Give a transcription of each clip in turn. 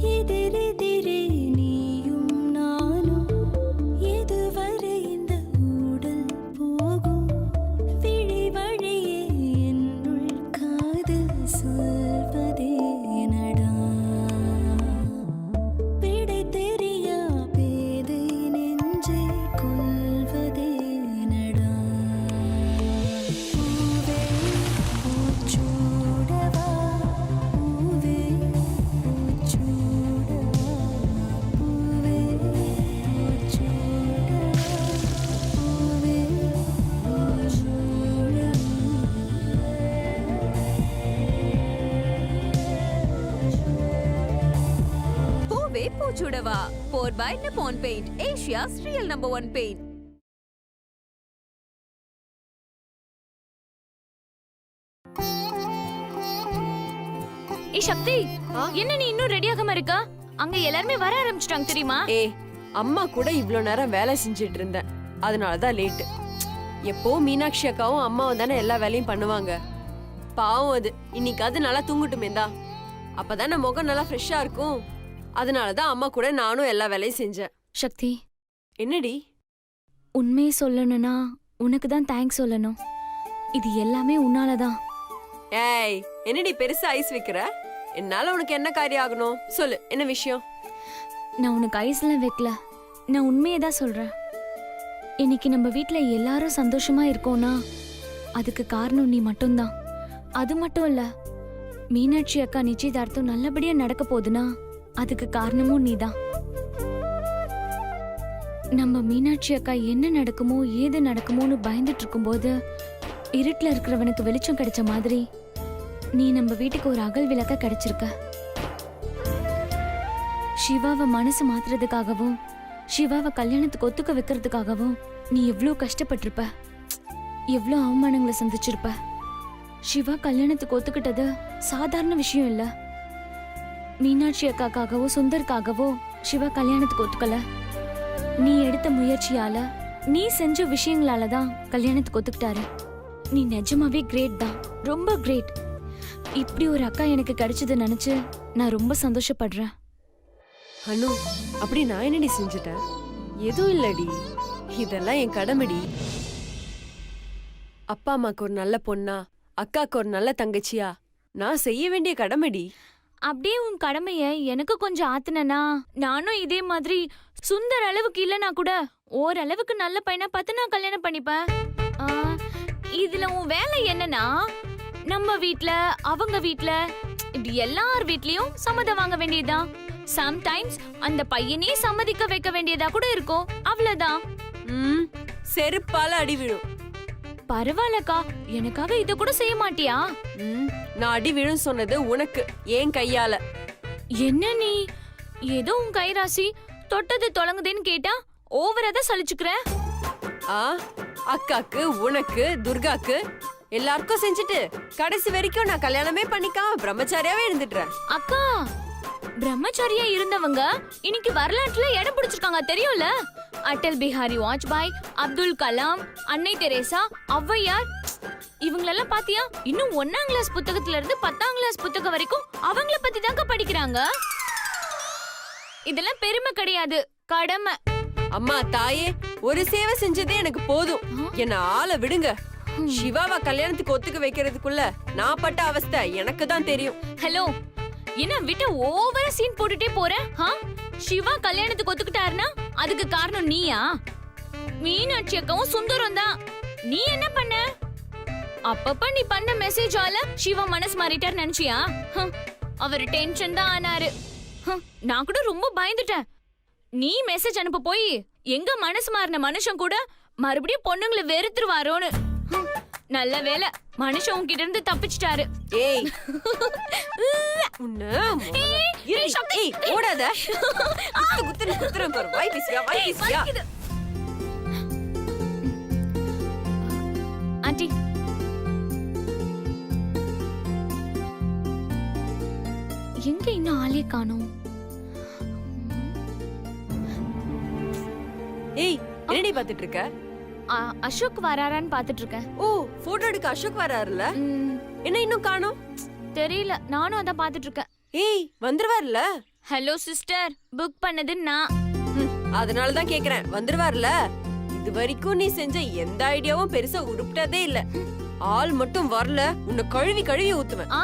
எதிரெதிரே நீயும் நானும் எதுவரை இந்த ஊடல் போகும் விழி வழியே என்னுள் காதல் சொல்வதே நடா விடை தெரியா பேதை நெஞ்சை கொள்வதே நடா பூவே பூச்சூடவா பூவே பூச்சூடவா பூவே பூச்சூடவா பூவே பூவே பூச்சுடவா 4 by Nippon Paint, Asia's real #1 paint. ஏய் சக்தி, என்ன நீ இன்னும் ரெடி ஆகாம இருக்கா? அங்க எல்லாரும் வர ஆரம்பிச்சிட்டாங்க தெரியுமா? அம்மா கூட இவ்ளோ நேரம் வேலை செஞ்சிட்டு இருந்தேன், அதனாலதான் லேட். எப்போ மீனாட்சி அக்காவும் அம்மாவும் தானே எல்லா வேலையும் பண்ணுவாங்க. பாவம் அது, இன்னைக்கு அது நல்லா தூங்கட்டுமே தான். அப்பதானே முகம் நல்லா ஃப்ரெஷ்ஷா இருக்கும். அதனாலதான் அம்மா கூட நானும் எல்லா வேலையும் செஞ்சேன். சக்தி, என்னடி? உண்மையை சொல்லணும்னா உனக்கு தான் தேங்க்ஸ் சொல்லணும். இது எல்லாமே உன்னாலதான். ஏய், என்னடி பெருசா ஐஸ் வைக்கிற? என்னால உனக்கு என்ன காரியம் ஆகணும் சொல்லு, என்ன விஷயம்? நான் உனக்கு ஐஸ்லாம் வைக்கல, நான் உண்மையை தான் சொல்றேன். இன்னைக்கு நம்ம வீட்ல எல்லாரும் சந்தோஷமா இருக்கோம்னா அதுக்கு காரணம் நீ மட்டும்தான். அது மட்டும் இல்ல, மீனாட்சி அக்கா நிச்சயதார்த்தம் நல்லபடியா நடக்க போகுதுன்னா அதுக்கு காரணமும் நீதான். நம்ம மீனாட்சி அக்கா என்ன நடக்குமோ ஏது நடக்குமோன்னு பயந்துட்டு இருக்கும்போது இருட்டுல இருக்கிறவனுக்கு வெளிச்சம் கிடைச்ச மாதிரி நீ நம்ம வீட்டுக்கு ஒரு அகல் விளக்க கிடைச்சிருக்க. சிவாவை மனசு மாத்துறதுக்காகவும் சிவாவை கல்யாணத்துக்கு ஒத்துக்க வைக்கிறதுக்காகவும் நீ எவ்வளோ கஷ்டப்பட்டிருப்ப, எவ்வளோ அவமானங்களை சந்திச்சிருப்ப. சிவா கல்யாணத்துக்கு ஒத்துக்கிட்டது சாதாரண விஷயம் இல்ல. மீனாட்சி அக்காக்காகவோ சுந்தருக்காகவோ சிவா கல்யாணத்துக்கு ஒத்துக்கல. நீ எடுத்த முயற்சியால, நீ செஞ்ச விஷயங்களால தான் கல்யாணத்துக்கு ஒத்துக்கிட்டாரு. நீ நிஜமாவே கிரேட் தான், ரொம்ப கிரேட். இப்படி ஒரு அக்கா எனக்கு கிடைச்சது நினைச்சு நான் ரொம்ப சந்தோஷப்படுறேன். அனு, அப்படி நான் என்னடி செஞ்சுட்டேன்? எதுவும் இல்லடி, இதெல்லாம் என் கடமைடி. அப்பா அம்மாக்கு ஒரு நல்ல பொண்ணா, அக்காக்கு ஒரு நல்ல தங்கச்சியா நான் செய்ய வேண்டிய கடமைடி. அப்படியே உன் கடமைய எனக்கு கொஞ்சம் ஆத்துனா நானும் இதே மாதிரி சுந்தர் அளவுக்கு இல்லனா கூட ஓரளவுக்கு நல்ல பையனா பார்த்து நான் கல்யாணம் பண்ணிப்பேன். இதுல உன் வேலை என்னன்னா, நம்ம வீட்ல அவங்க வீட்ல இப்படி எல்லார் வீட்லயும் சம்மதம் வாங்க வேண்டியதுதான். சம்டைம்ஸ் அந்த பையனே சம்மதிக்க வைக்க வேண்டியதா கூட இருக்கும். அவ்வளவுதான். செருப்பால அடி விழும். பரவாயில்லக்கா, எனக்காக இத கூட செய்ய மாட்டியா? நான் அடி விழும் சொன்னது உனக்கு, ஏன் கையால. என்ன நீ ஏதோ உன் கைராசி தொட்டது தொலங்குதுன்னு கேட்டா ஓவரா தான் சலிச்சுக்கிற. அக்காக்கு, உனக்கு, துர்காக்கு எல்லாருக்கும் செஞ்சுட்டு கடைசி வரைக்கும் நான் கல்யாணமே பண்ணிக்காம பிரம்மச்சாரியாவே இருந்துட்டேன். அக்கா, பிரம்மச்சாரியா இருந்தவங்க இன்னைக்கு வரலாற்றுல இடம் பிடிச்சிருக்காங்க தெரியும்ல. அடல் பிஹாரி வாஜ்பாய், அப்துல் கலாம், அன்னை தெரேசா, ஔவையார், இவங்களெல்லாம் பாத்தியா? இன்னும் 1ஆம் கிளாஸ் புத்தகத்துல இருந்து 10ஆம் கிளாஸ் புத்தகம் வரைக்கும் அவங்கள பத்தி தாங்க படிக்கிறாங்க. இதெல்லாம் பெருமை கிடையாது, கடமை. அம்மா தாயே, ஒரு சேவை செஞ்சதே எனக்கு போதும், என்ன ஆள விடுங்க. சிவாவா கல்யாணத்துக்கு ஒத்துக்க வைக்கிறதுக்குள்ள நான் பட்ட அவஸ்தை எனக்கு தான் தெரியும். ஹலோ, என்ன விட்டு ஓவரா சீன் போட்டுட்டே போற? சிவா கல்யாணத்துக்கு ஒத்துக்கிட்டாருன்னா அதுக்கு காரணம் நீயா? மீனாட்சி அக்காவும் சுந்தரம் தான். நீ என்ன பண்ண? அப்பப்ப நீ பண்ண மெசேஜால சிவா மனசு மாறிட்டார் நினைச்சியா? அவர் டென்ஷன் தான் ஆனாரு. நான் கூட ரொம்ப பயந்துட்டேன். நீ மெசேஜ் அனுப்ப போய் எங்க மனசு மாறின மனுஷன் கூட மறுபடியும் பொண்ணுங்களை வெறுத்துருவாரோன்னு. நல்ல வேலை, மனுஷன் உன்கிட்ட இருந்து தப்பிச்சிட்டாரு. ஏய், ஓடாத. குத்துறேன் பாரு. வாய் பேசியா, வாய் பேசியா. ஆண்டி, எங்க இன்னும் ஆளே காணோம்? ஏய், என்னடி பாத்துட்டு இருக்க? அசோக் வராரான்னு பாத்துட்டு இருக்கேன். ஓ, போட்டோ எடுக்க அசோக் வராருல? என்ன இன்னும் காணோம்? தெரியல, நானும் அதான் பாத்துட்டு இருக்கேன். ஏய், வந்துருவார்ல? ஹலோ சிஸ்டர், புக் பண்ணது நான். அதனால தான் கேக்குறேன், வந்துருவார்ல? இது வரைக்கும் நீ செஞ்ச எந்த ஐடியாவும் பெருசா உருப்பிட்டதே இல்ல. ஆள் மட்டும் வரல, உன்னை கழுவி கழுவி ஊத்துவேன். ஆ,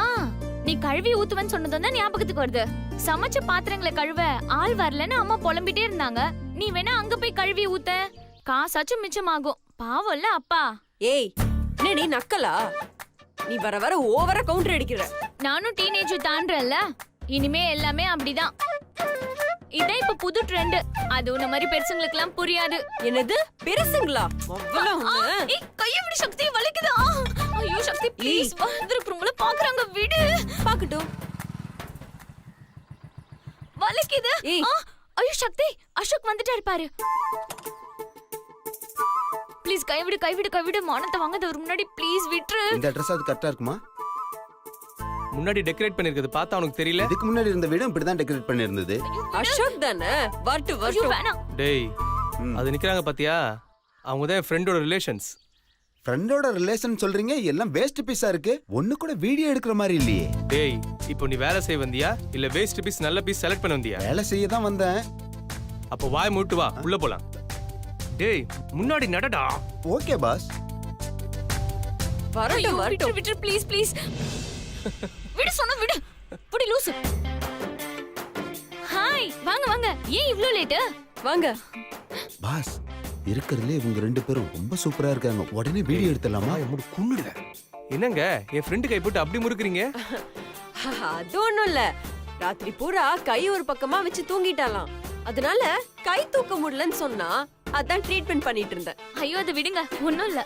நீ கழுவி ஊத்துவன்னு சொன்னதும் தான் ஞாபகத்துக்கு வருது. சமைச்ச பாத்திரங்களை கழுவ ஆள் வரலன்னு அம்மா புலம்பிட்டே இருந்தாங்க. நீ வேணா அங்க போய் கழுவி ஊத்த, காசாச்சும் மிச்சமாகும். பாவம்ல அப்பா. ஏய், என்ன நீ நக்கலா? நீ வர வர ஓவரா கவுண்டர் அடிக்கிற. நானும் டீனேஜ் தாண்டறேன்ல, இனிமே எல்லாமே அப்படிதான். இதான் இப்ப புது ட்ரெண்ட். அது உன்ன மாதிரி பெருசுங்களுக்குலாம் புரியாது. என்னது பெருசுங்களா? அவ்வளவு உன்னை. ஏய், கைய விடு சக்தி, வலிக்குதா? ஐயோ சக்தி ப்ளீஸ், வந்துருக்குறவங்கள பாக்குறாங்க, விடு. பாக்கட்டும். வலிக்குது. ஏய். ஐயோ சக்தி, அசோக் வந்துட்டாரு பாரு. ப்ளீஸ் கைவிடு கைவிடு கைவிடு, மானத்தை வாங்காத ஒரு முன்னாடி ப்ளீஸ் விட்டுரு. இந்த அட்ரஸ் அது கரெக்டா இருக்குமா? முன்னாடி டெக்கரேட் பண்ணிருக்கிறது பார்த்தா உனக்கு தெரியல? இதுக்கு முன்னாடி இருந்த வீடும் இப்படிதான் டெக்கரேட் பண்ணிருந்தது. அசோக் தானே? வரட்டு ஐயோ வரட்டு. வேணாம். டேய், ம். அது நிக்கிறாங்க பாத்தியா? அவங்க தான் என் ஃப்ரெண்டோட ரிலேஷன்ஸ். ஃப்ரெண்டோட ரிலேஷன் சொல்றீங்க, எல்லாம் வேஸ்ட் பீஸா இருக்கு. ஒண்ணு கூட வீடியோ எடுக்கிற மாதிரி இல்லையே. டேய், இப்போ நீ வேலை செய்ய வந்தியா இல்ல வேஸ்ட் பீஸ் நல்ல பீஸ் செலக்ட் பண்ண வந்தியா? வேலை செய்ய தான் வந்தேன். அப்போ வாய் மூட்டு வா, உள்ள போலாம். டேய், முன்னாடி நடடா. Okay pass. வரட்டு ஐயோ, வரட்டு. விட்டுரு விட்டுரு ப்ளீஸ் ப்ளீஸ். விடு சொன்னா விடு. புடி லூசு. ஹாய், வாங்க வாங்க. ஏன் இவ்ளோ லேட்? வாங்க. பாஸ், இருக்கிறதுல இவங்க ரெண்டு பேரும் ரொம்ப சூப்பரா இருக்காங்க. உடனே வீடியோ எடுத்துடலாமா? குண்ணுடுவேன். என்னங்க என் ஃப்ரெண்டு கை போட்டு அப்படி முறுக்குறீங்க? அது ஒண்ணும் இல்ல. ராத்திரி பூரா கை ஒரு பக்கமா வச்சு தூங்கிட்டாலாம். அதனால கை தூக்க முடியலன்னு சொன்னா அதான் ட்ரீட்மெண்ட் பண்ணிட்டு இருந்தேன். ஐயோ அதை விடுங்க, ஒண்ணும் இல்ல.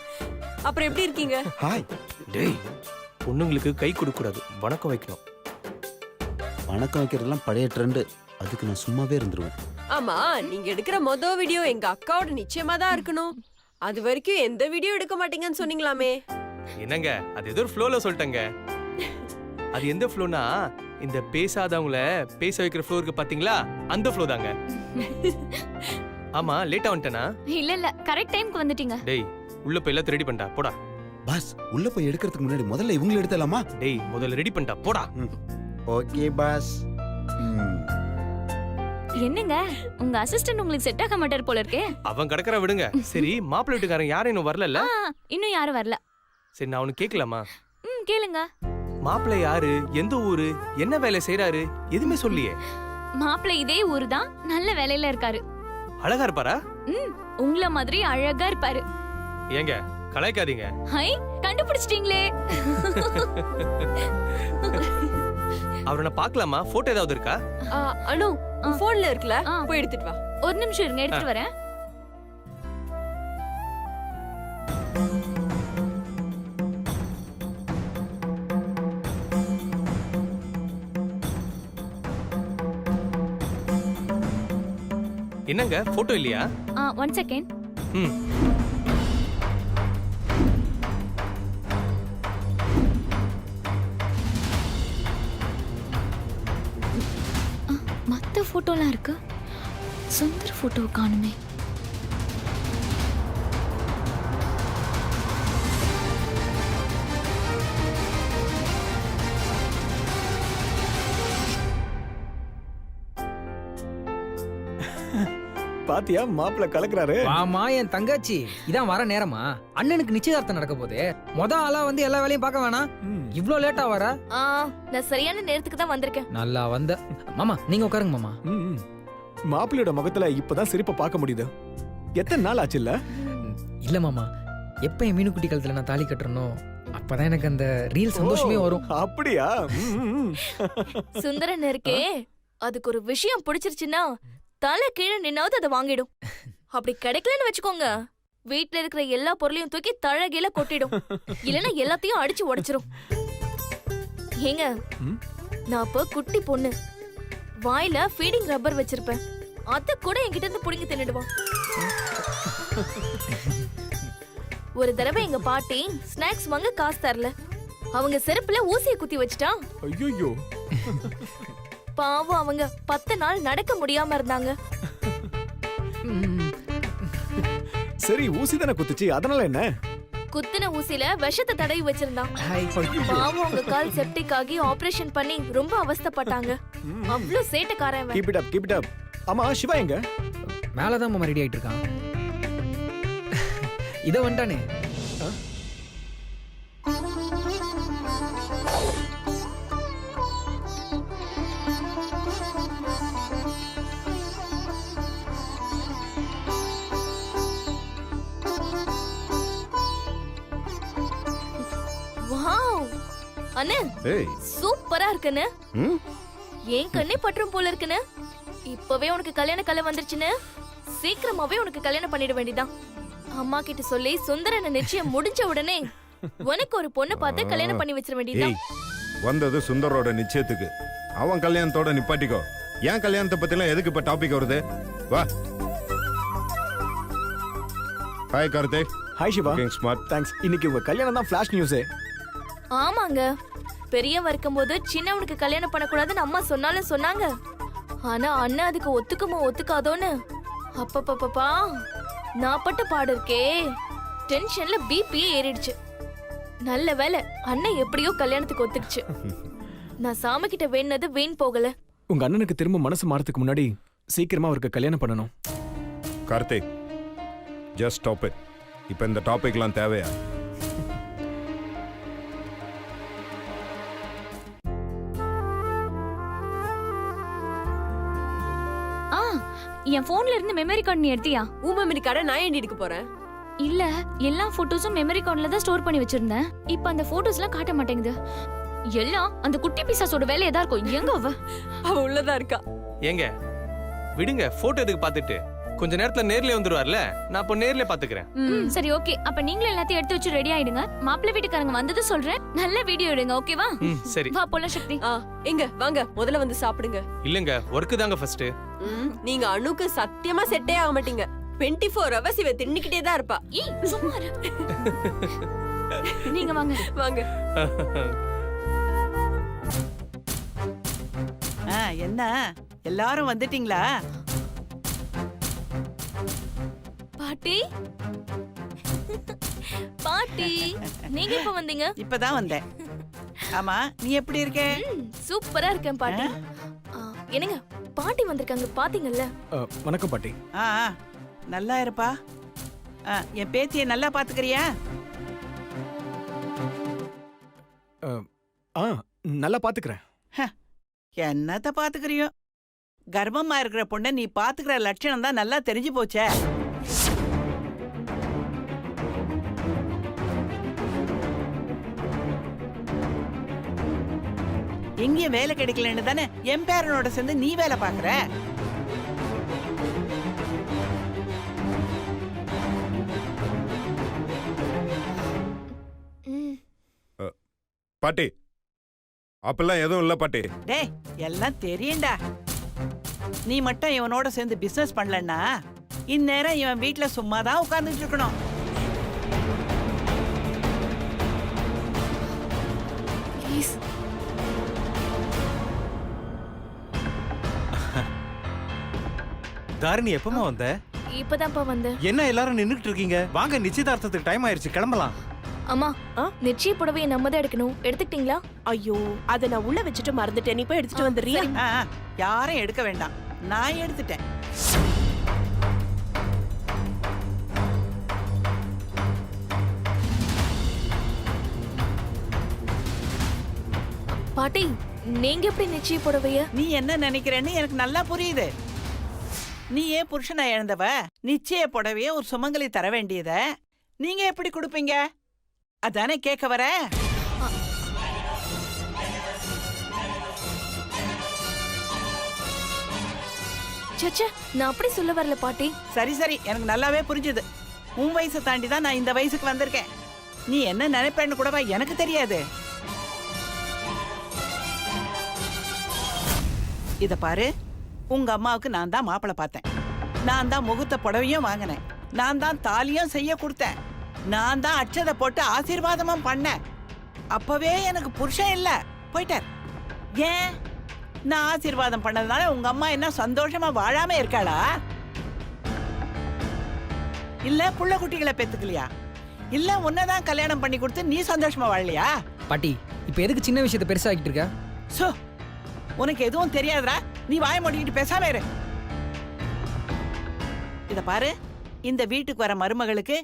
அப்புறம் எப்படி இருக்கீங்க? ஹாய். டேய், பொண்ணுங்களுக்கு கை கொடுக்க கூடாது, வணக்கம் வைக்கணும். வணக்கம் வைக்கிறதெல்லாம் பழைய ட்ரெண்ட். அதுக்கு நான் சும்மாவே இருந்துருவேன். ஆமா, நீங்க எடுக்கிற வீடியோ எங்க அக்காவோட நிச்சயமா தான் இருக்கணும். அது வரைக்கும் எந்த வீடியோ எடுக்க மாட்டீங்கன்னு சொன்னீங்களாமே. என்னங்க, அது ஏதோ ஒரு ஃப்ளோல சொல்லிட்டேங்க. அது எந்த ஃப்ளோனா, இந்த பேசாதவங்கள பேச வைக்கிற ஃப்ளோ இருக்கு பாத்தீங்களா, அந்த ஃப்ளோ தாங்க. ஆமா, லேட்டா வந்துட்டேனா? இல்ல இல்ல, கரெக்ட் டைம்க்கு வந்துட்டீங்க. டேய், உள்ள போய் எல்லாம் ரெடி பண்ணிட்டா போடா. பாஸ், உள்ள போய் எடுக்கிறதுக்கு முன்னாடி முதல்ல இவங்களை எடுத்துடலாமா? டேய், முதல்ல ரெடி பண்ணிட்டா போடா. Okay boss. என்னங்க, உங்க அசிஸ்டன்ட் உங்களுக்கு செட் ஆக மாட்டார் போல இருக்கே. அவன் கிடக்குற விடுங்க. சரி, மாப்பிள்ளை வீட்டுக்காரன் யாரும் இன்னும் வரல? இன்னும் யாரும் வரல. சரி, நான் அவனுக்கு கேட்கலாமா? கேளுங்க. மாப்பிள்ளை யாரு, எந்த ஊரு, என்ன வேலை செய்யறாரு, எதுவுமே சொல்லியே. மாப்பிள்ளை இதே ஊரு தான், நல்ல வேலையில இருக்காரு. அழகா இருப்பாரா? உங்கள மாதிரி அழகா இருப்பாரு. ஏங்க கலாய்க்காதீங்க. ஹை, கண்டுபிடிச்சிட்டீங்களே. அவரை நான் பார்க்கலாமா? போட்டோ ஏதாவது இருக்கா? அனு, போன்ல இருக்குல, ஆ. போய் எடுத்துட்டு வா. ஒரு நிமிஷம் இருங்க, எடுத்துட்டு வரேன். என்னங்க போட்டோ இல்லையா? 1 செகண்ட். ம். மத்த போட்டோலாம் இருக்கு, சுந்தர் போட்டோ காணுமே. பாத்தியா, மாப்பிள்ள கலக்குறாரு. ஆமா, என் தங்கச்சி இதான் வர நேரமா? அண்ணனுக்கு நிச்சயதார்த்தம் நடக்க போகுது. ஆளா வந்து எல்லா வேலையும் பார்க்க வேணாம். இவ்ளோ லேட்டா வர? நான் சரியான நேரத்துக்கு தான் வந்திருக்கேன். நல்லா வந்த. மாமா நீங்க உட்காருங்க மாமா. மாப்பிள்ளையோட முகத்துல இப்பதான் சிரிப்பை பார்க்க முடியுது. எத்தனை நாள் ஆச்சு இல்ல? இல்ல மாமா, எப்ப என் மீனுக்குட்டி கழுத்துல நான் தாலி கட்டுறனோ அப்பதான் எனக்கு அந்த ரீல் சந்தோஷமே வரும். அப்படியா? சுந்தரன் இருக்கே, அதுக்கு ஒரு விஷயம் பிடிச்சிருச்சுன்னா தலை கீழே நின்னாவது அதை வாங்கிடும். அப்படி கிடைக்கலன்னு வச்சுக்கோங்க, வீட்ல இருக்கிற எல்லா பொருளையும் தூக்கி தழகையில கொட்டிடும். இல்லைன்னா எல்லாத்தையும் அடிச்சு உடைச்சிரும். ஏங்க, நான் அப்ப குட்டி பொண்ணு, வாயில ஃபீடிங் ரப்பர் வச்சிருப்பேன். அத கூட என்கிட்ட இருந்து புடுங்கி தின்னுடுவான். ஒரு தடவை எங்க பாட்டி ஸ்நாக்ஸ் வாங்க காசு தரல. அவங்க செருப்புல ஊசியை குத்தி வச்சுட்டா. ஐயோ, பாவம், அவங்க 10 நாள் நடக்க முடியாம இருந்தாங்க. சரி, ஊசி தானே குத்துச்சு, அதனால என்ன? குத்துன ஊசியில விஷத்தை தடவி வச்சிருந்தான். பாவம் உங்க கால் செப்டிக் ஆகி ஆபரேஷன் பண்ணி ரொம்ப அவஸ்தைப்பட்டாங்க. அவ்ளோ சேட்டக்காரன். Keep it up keep it up. ஆமா சிவா எங்க? மேலதான் மாமா ரெடி ஆயிட்டு இருக்கான். இத வந்துட்டானே. வாவ் அண்ணே, ஏய் சூப்பரா இருக்குன்னு. ம் ஏன் கண்ணே பற்றும் போல இருக்குன்னு. இப்பவே உனக்கு கல்யாண கலை வந்துருச்சுன்னு சீக்கிரமாவே உனக்கு கல்யாணம் பண்ணிட வேண்டியதான். அம்மா கிட்ட சொல்லி சுந்தரன நிச்சயம் முடிஞ்ச உடனே உனக்கு ஒரு பொண்ணு பார்த்து கல்யாணம் பண்ணி வச்சிட வேண்டியதான். ஏய் வந்தது சுந்தரோட நிச்சயத்துக்கு. அவன் கல்யாணத்தோட நிப்பாட்டிக்கோ. ஏன் கல்யாணத்தை பத்திலாம் எதுக்கு இப்ப டாபிக் வருது? வா. Hi Karthik. Hi Siva. Smart. Thanks. இன்னைக்கு உங்க கல்யாணம் தான் ஃபிளாஷ் நியூஸே. ஆமாங்க, பெரியவன் இருக்கும்போது சின்னவனுக்கு கல்யாணம் பண்ணக்கூடாதுன்னு அம்மா சொன்னாலும் சொன்னாங்க. ஆனா அண்ணன் அதுக்கு ஒத்துக்குமோ ஒத்துக்காதோன்னு அப்பப்பப்பா நான் பட்ட பாடு இருக்கே. டென்ஷன்ல பிபி ஏறிடுச்சு. நல்ல வேளை அண்ணன் எப்படியோ கல்யாணத்துக்கு ஒத்துக்குச்சு. நான் சாமி கிட்ட வேணுனது வீண் போகல. உங்க அண்ணனுக்கு திரும்ப மனசு மாறதுக்கு முன்னாடி சீக்கிரமா அவருக்கு கல்யாணம் பண்ணணும். Karthik just stop it. இப்போ இந்த டாபிக்லாம் தேவையா? ஆ, என் போன்ல இருந்து மெமரி கார்டு நீ எடுத்தியா? ஊமமினி கடை நான் ஏண்டி எடுக்க போறேன்? இல்ல, எல்லா போட்டோஸும் மெமரி கார்டுல தான் ஸ்டோர் பண்ணி வச்சிருந்தேன். இப்ப அந்த போட்டோஸ்லாம் காட்ட மாட்டேங்குது. எல்லாம் அந்த குட்டி பிசாசோட வேலையா தான் இருக்கும். எங்க அவ? அவ உள்ளதா இருக்கா. ஏங்க விடுங்க, போட்டோ எதுக்கு பார்த்துட்டு கொஞ்ச நேரத்துல நேர்ல வந்துருவார்ல, நான் அப்ப நேர்ல பாத்துக்கிறேன். சரி ஓகே, அப்ப நீங்களும் எல்லாத்தையும் எடுத்து வச்சு ரெடி ஆயிடுங்க. மாப்பிள்ளை வீட்டுக்காரங்க வந்தது சொல்றேன். நல்ல வீடியோ எடுங்க, ஓகேவா? சரி. வா போலாம் சக்தி. எங்க வாங்க முதல்ல வந்து சாப்பிடுங்க. இல்லங்க, ஒர்க்கு தாங்க ஃபர்ஸ்ட். நீங்க அணுக்கு சத்தியமா செட்டே ஆக மாட்டீங்க. 24 hours இவ தின்னுக்கிட்டே தான் இருப்பா. சும்மா இரு. நீங்க வாங்க வாங்க. என்ன எல்லாரும் வந்துட்டீங்களா? பாட்டி பாட்டி, நீங்க எப்ப வந்தீங்க? இப்பதான் வந்தேன். ஆமா, நீ எப்படி இருக்க? சூப்பரா இருக்கேன் பாட்டி. என்னங்க பாட்டி வந்திருக்காங்க பாத்தீங்கல்ல? வணக்கம் பாட்டி. ஆ நல்லா இருப்பா. என் பேத்திய நல்லா பாத்துக்கறியா? நல்லா பாத்துக்கிறேன். என்னத்த பாத்துக்கறியோ? கர்ப்பமா இருக்கிற பொண்ணை நீ பாத்துக்கிற லட்சணம் தான் நல்லா தெரிஞ்சு போச்சே. எங்கேயும் வேலை கிடைக்கலன்னு தானே என் பேரனோட சேர்ந்து நீ வேலை பாக்குற. பாட்டி அப்பெல்லாம் எதுவும் இல்ல பாட்டி. டேய் எல்லாம் தெரியும்டா. நீ மட்டும் இவனோட சேர்ந்து பிசினஸ் பண்ணலன்னா இந்நேரம் இவன் வீட்டுல சும்மா தான் உட்கார்ந்துட்டு இருக்கணும். தாரிணி எப்பமா வந்த? இப்பதான்ப்பா வந்தேன். என்ன எல்லாரும் நின்னுட்டு இருக்கீங்க? வாங்க, நிச்சயதார்த்தத்துக்கு டைம் ஆயிருச்சு, கிளம்பலாம். அம்மா, நிச்சய புடவையை நம்ம தான் எடுக்கணும். எடுத்துக்கிட்டீங்களா? ஐயோ, அத நான் உள்ள வச்சுட்டு மறந்துட்டேன். நீ போய் எடுத்துட்டு வந்துறியா? யாரும் எடுக்க வேண்டாம், நான் எடுத்துட்டேன். பாட்டி, நீங்க எப்படி நிச்சய புடவைய? நீ என்ன நினைக்கிறேன்னு எனக்கு நல்லா புரியுது. நீ ஏன் புருஷனை இழந்தவ நிச்சய புடவைய ஒரு சுமங்கலி தர வேண்டியத நீங்க எப்படி கொடுப்பீங்க? அதானே கேட்க வர. சச்சா, நான் அப்படி சொல்ல வரல பாட்டி. சரி சரி, எனக்கு நல்லாவே புரிஞ்சுது. உன் வயசை தாண்டி தான் நான் இந்த வயசுக்கு வந்திருக்கேன். நீ என்ன நினைப்பேன்னு கூடவா எனக்கு தெரியாது. இத பாரு, உங்க அம்மாவுக்கு நான் தான் மாப்பிள்ளை பார்த்தேன். நான் தான் முகூர்த்த புடவையும் வாங்கினேன். நான் தான் தாலியும் செய்ய கொடுத்தேன். நான் தான் அட்சதை போட்டு ஆசீர்வாதமும் பண்ணேன். அப்பவே எனக்கு புருஷன் இல்ல, போயிட்டார். ஏன் நான் ஆசீர்வாதம் பண்ணதுனால உங்க அம்மா என்ன சந்தோஷமா வாழாம இருக்காளா? இல்ல புள்ள குட்டிகளை பெத்துக்கலையா? இல்ல உன்னதான் கல்யாணம் பண்ணி கொடுத்து நீ சந்தோஷமா வாழலையா? பாட்டி இப்ப எதுக்கு சின்ன விஷயத்தை பெருசாக்கிட்டு இருக்க? சோ உனக்கு எதுவும் தெரியாதுடா. நீ வாய மூடிக்கிட்டு பேசாம இரு. இத பாரு, இந்த வீட்டுக்கு வர மருமகளுக்கு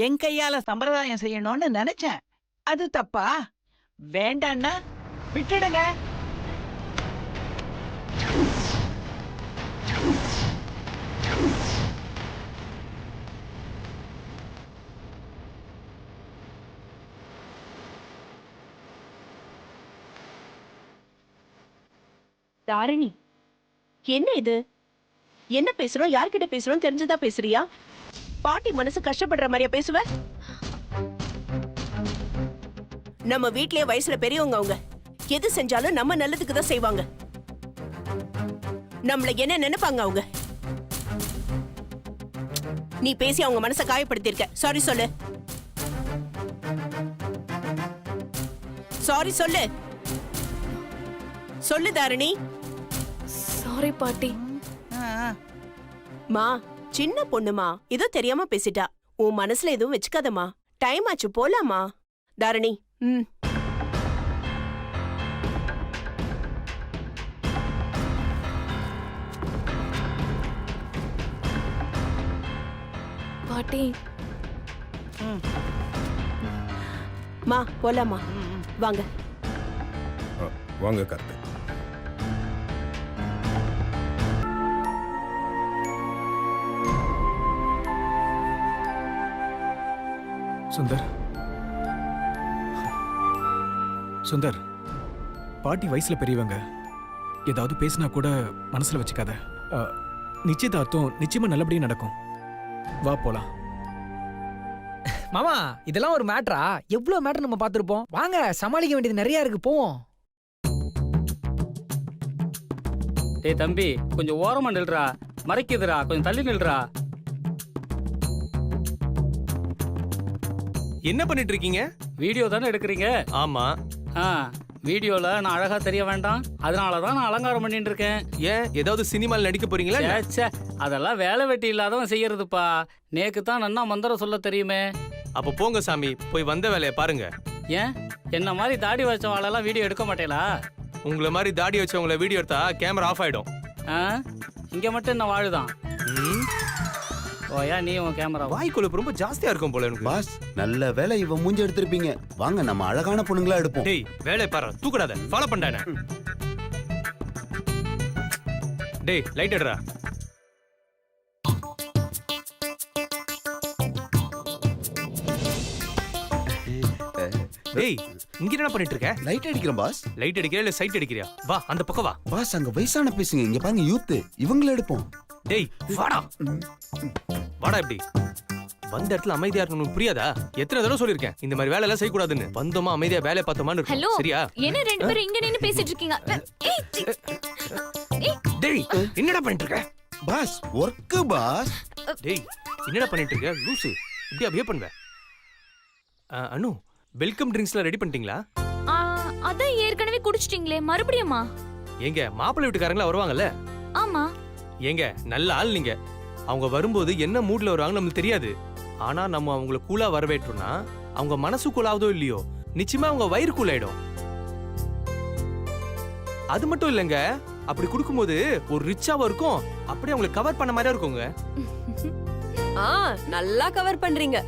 என் கையால சம்பிரதாயம் செய்யணும்னு நினைச்சேன். அது தப்பா? வேண்டான்னா விட்டுடுங்க. தாரிணி, என்ன இது? என்ன பேசுறோம், யார்கிட்ட பேசுறோம் தெரிஞ்சுதா பேசுறியா? பாட்டி மனசு கஷ்டப்படுற மாதிரியா பேசுவ? நம்ம வீட்லயே வயசுல பெரியவங்க அவங்க. எது செஞ்சாலும் நம்ம நல்லதுக்கு தான் செய்வாங்க. நம்மள என்ன நினைப்பாங்க அவங்க? நீ பேசி அவங்க மனசை காயப்படுத்திருக்க. சாரி சொல்லு. சாரி சொல்லு. சொல்லு தாரிணி. சாரி பாட்டி. மா, சின்ன பொண்ணுமா, ஏதோ தெரியாம பேசிட்டா. உன் மனசுல எதுவும் வச்சுக்காதம்மா. டைம் ஆச்சு, போலாமா? தாரிணி, பாட்டி. மா போலாமா? வாங்க. வாங்க கார்த்திக். சுந்தர், சுந்தர், பாட்டி வயசுல பெரியவங்க. ஏதாவது பேசினா கூட மனசுல வச்சுக்காத. நிச்சயதார்த்தம் நிச்சயமா நல்லபடியா நடக்கும். வா போலாம். மாமா இதெல்லாம் ஒரு மேட்டரா? எவ்வளவு மேட்டர் நம்ம பார்த்திருப்போம். வாங்க, சமாளிக்க வேண்டியது நிறைய இருக்கு, போவோம். டேய் தம்பி, கொஞ்சம் ஓரமா நில்றா. மறைக்குதுடா, கொஞ்சம் தள்ளி நில்றா. என்ன பண்ணிட்டு இருக்கீங்க? வீடியோ தானே எடுக்கிறீங்க? ஆமா. வீடியோல நான் அழகா தெரிய வேண்டாம், அதனாலதான் நான் அலங்காரம் பண்ணிட்டு இருக்கேன். ஏன், ஏதாவது சினிமால நடிக்க போறீங்களா? ச்சே, அதெல்லாம் வேலை வெட்டி இல்லாதவன் செய்யறதுப்பா. நேக்கு தான் நன்னா மந்திரம் சொல்ல தெரியுமே. அப்ப போங்க சாமி, போய் வந்த வேலையை பாருங்க. ஏன், என்ன மாதிரி தாடி வச்சவாளெல்லாம் வீடியோ எடுக்க மாட்டேலா? உங்களை மாதிரி தாடி வச்சவங்கள வீடியோ எடுத்தா கேமரா ஆஃப் ஆயிடும். இங்க மட்டும் என்ன வாழுதான்? ஓயா, நீ உன் கேமரா வாய்க்குள்ள ரொம்ப ஜாஸ்தியா இருக்கும் போல எனக்கு. பாஸ், நல்ல வேலை இவன் மூஞ்சி எடுத்திருப்பீங்க. வாங்க, நம்ம அழகான பொண்ணுங்களா எடுப்போம். டேய், வேலை பாரு, தூக்குடாத. ஃபாலோ பண்ணானே. டேய், லைட் எடுடா. டேய், இங்க என்ன பண்ணிட்டு இருக்க? லைட் அடிக்கிறேன் பாஸ். லைட் அடிக்கிறியா இல்ல சைட் அடிக்கிறியா? வா, அந்த பக்கம் வா. பாஸ், அங்க வயசான பேசுங்க. இங்க பாருங்க, யூத். இவங்கள எடுப்போம். டேய், வாடா. வாடா. இப்படி வந்த இடத்துல அமைதியா இருக்கணும், புரியாதா? எத்தனை தடவை சொல்லிருக்கேன் இந்த மாதிரி வேலை எல்லாம் செய்யக்கூடாதுன்னு. வந்தோமா அமைதியா வேலையை பார்த்தோமான்னு ஹலோ, இருக்கும். சரியா? என்ன ரெண்டு பேரும் இங்க நின்னு பேசிட்டு இருக்கீங்க? டேய், என்னடா பண்ணிட்டு இருக்க? Boss, work boss. டேய், என்னடா பண்ணிட்டு இருக்க? லூசு, இப்படி அப்படியே பண்ணுவ. அனு, வெல்கம் ட்ரிங்க்ஸ்ல ரெடி பண்ணிட்டீங்களா? அதான் ஏற்கனவே குடிச்சிட்டீங்களே, மறுபடியுமா? ஏங்க, மாப்பிள்ளை வீட்டுக்காரங்களா வருவாங்கல்ல? ஆமா. ஏங்க, நல்ல ஆள் நீங்க. அவங்க வரும்போது என்ன மூட்ல வருவாங்க நமக்கு தெரியாது. ஆனா நம்ம அவங்கள கூலா வரவேற்றோம்னா அவங்க மனசு கூலாவதோ இல்லையோ, நிச்சயமா அவங்க வயிறு கூலாயிடும். அது மட்டும் இல்லைங்க, அப்படி கொடுக்கும்போது ஒரு ரிச்சாவும் இருக்கும், அப்படியே அவங்களை கவர் பண்ண மாதிரியா இருக்குங்க. நல்லா கவர் பண்றீங்க.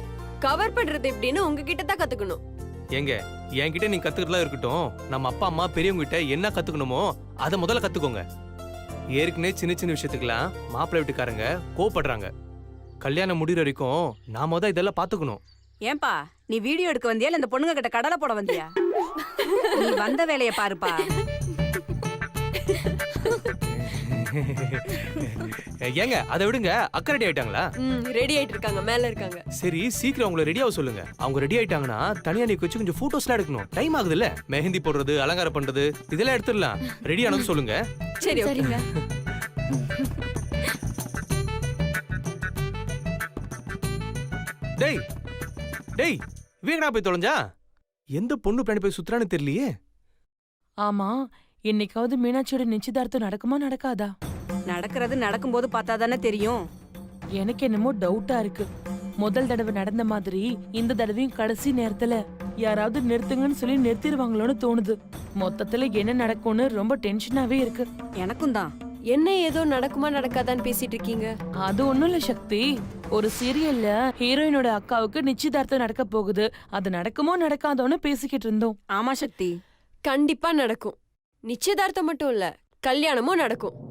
கவர் பண்றது எப்படின்னு உங்ககிட்ட தான் கத்துக்கணும். ஏங்க, என்கிட்ட நீங்க கத்துக்கிறதா இருக்கட்டும், நம்ம அப்பா அம்மா பெரியவங்க கிட்ட என்ன கத்துக்கணுமோ அதை முதல்ல கத்துக்கோங்க. ஏற்கனவே சின்ன சின்ன விஷயத்துக்கெல்லாம் மாப்பிள்ளை வீட்டுக்காரங்க கோவப்படுறாங்க. கல்யாணம் முடிகிற வரைக்கும் நாம தான் இதெல்லாம் பாத்துக்கணும். ஏன்பா, நீ வீடியோ எடுக்க வந்தியா இல்ல இந்த பொண்ணுங்க கிட்ட கடலை போட வந்தியா? நீ வந்த வேலைய பாருப்பா. ஏங்க, அதை விடுங்க. அக்கா ரெடி ஆயிட்டாங்களா? ரெடி ஆயிட்டு இருக்காங்க, மேல இருக்காங்க. சரி, சீக்கிரம் அவங்கள ரெடி ஆக சொல்லுங்க. அவங்க ரெடி ஆயிட்டாங்கன்னா தனியா நீ வச்சு கொஞ்சம் போட்டோஸ்லாம் எடுக்கணும். டைம் ஆகுது இல்ல? மெஹந்தி போடுறது, அலங்காரம் பண்றது, இதெல்லாம் எடுத்துடலாம். ரெடி ஆனது சொல்லுங்க. சரி, சரிங்க. டேய் டேய், வீணா போய் தொலைஞ்சா? எந்த பொண்ணு பிளான் போய் சுத்துறான்னு தெரியலையே. ஆமா, இன்னைக்காவது மீனாட்சியோட நிச்சயதார்த்தம் நடக்குமா நடக்காதா? நடக்கிறது நடக்கும்போது பார்த்தா தானே தெரியும். எனக்கு என்னமோ டவுட்டா இருக்கு. முதல் தடவை நடந்த மாதிரி இந்த தடவையும் கடைசி நேரத்துல யாராவது நிறுத்துங்கன்னு சொல்லி நிறுத்திடுவாங்களோன்னு தோணுது. மொத்தத்துல என்ன நடக்கும்னு ரொம்ப டென்ஷனாவே இருக்கு. எனக்கும் தான். என்ன ஏதோ நடக்குமா நடக்காதான்னு பேசிட்டு இருக்கீங்க? அது ஒண்ணும் இல்ல சக்தி. ஒரு சீரியல்ல ஹீரோயினோட அக்காவுக்கு நிச்சயதார்த்தம் நடக்க போகுது. அது நடக்குமோ நடக்காதோன்னு பேசிக்கிட்டு இருந்தோம். ஆமா சக்தி, கண்டிப்பா நடக்கும். நிச்சயதார்த்தம் மட்டும் இல்ல, கல்யாணமும் நடக்கும்.